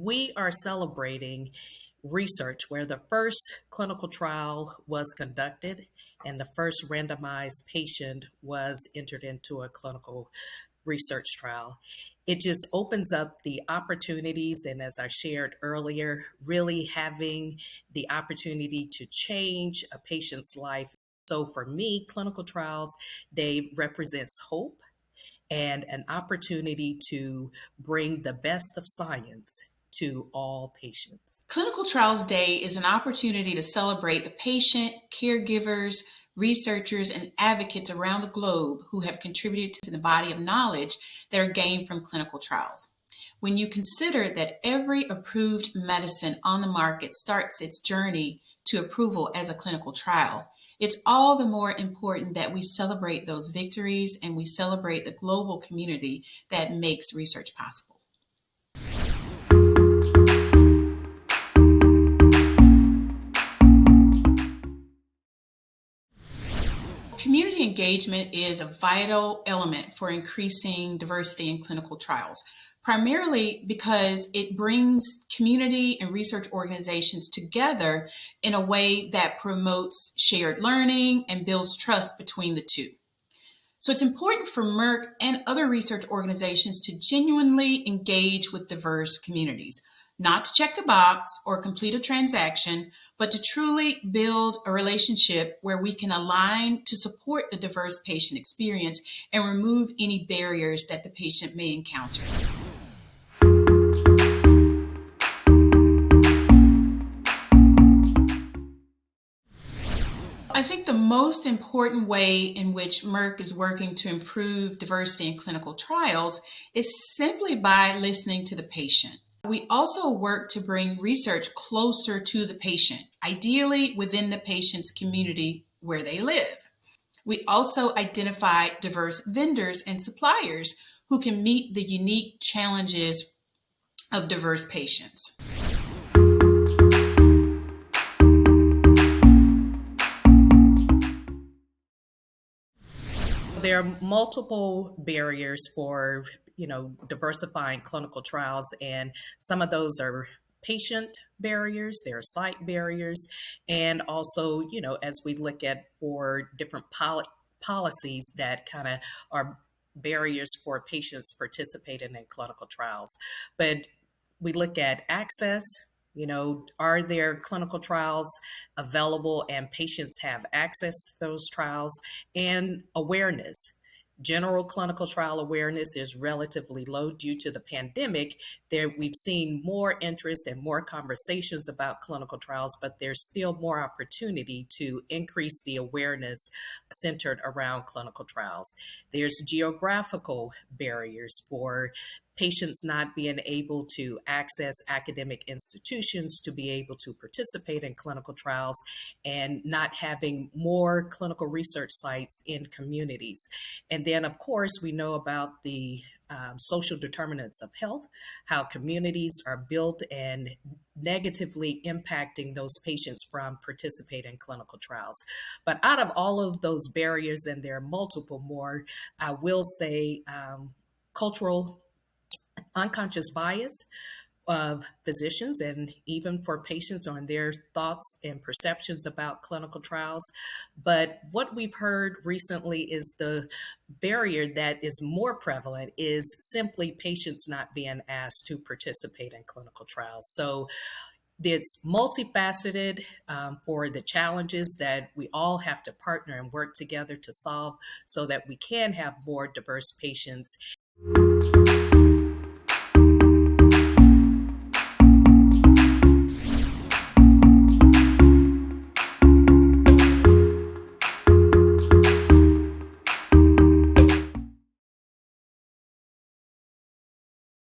we are celebrating research where the first clinical trial was conducted and the first randomized patient was entered into a clinical research trial. It just opens up the opportunities, and as I shared earlier, really having the opportunity to change a patient's life. So for me, clinical trials, they represents hope and an opportunity to bring the best of science to all patients. Clinical Trials Day is an opportunity to celebrate the patient, caregivers, researchers, and advocates around the globe who have contributed to the body of knowledge that are gained from clinical trials. When you consider that every approved medicine on the market starts its journey to approval as a clinical trial, it's all the more important that we celebrate those victories and we celebrate the global community that makes research possible. Community engagement is a vital element for increasing diversity in clinical trials, primarily because it brings community and research organizations together in a way that promotes shared learning and builds trust between the two. So it's important for Merck and other research organizations to genuinely engage with diverse communities, not to check a box or complete a transaction, but to truly build a relationship where we can align to support the diverse patient experience and remove any barriers that the patient may encounter. I think the most important way in which Merck is working to improve diversity in clinical trials is simply by listening to the patient. We also work to bring research closer to the patient, ideally within the patient's community where they live. We also identify diverse vendors and suppliers who can meet the unique challenges of diverse patients. There are multiple barriers for, diversifying clinical trials, and some of those are patient barriers, there are site barriers, and also, as we look at for different policies that kind of are barriers for patients participating in clinical trials. But we look at access. Are there clinical trials available and patients have access to those trials? And awareness. General clinical trial awareness is relatively low due to the pandemic. We've seen more interest and more conversations about clinical trials, but there's still more opportunity to increase the awareness centered around clinical trials. There's geographical barriers for patients not being able to access academic institutions to be able to participate in clinical trials, and not having more clinical research sites in communities. And then, of course, we know about the social determinants of health, how communities are built and negatively impacting those patients from participating in clinical trials. But out of all of those barriers, and there are multiple more, I will say cultural unconscious bias of physicians and even for patients on their thoughts and perceptions about clinical trials. But what we've heard recently is the barrier that is more prevalent is simply patients not being asked to participate in clinical trials. So it's multifaceted for the challenges that we all have to partner and work together to solve so that we can have more diverse patients.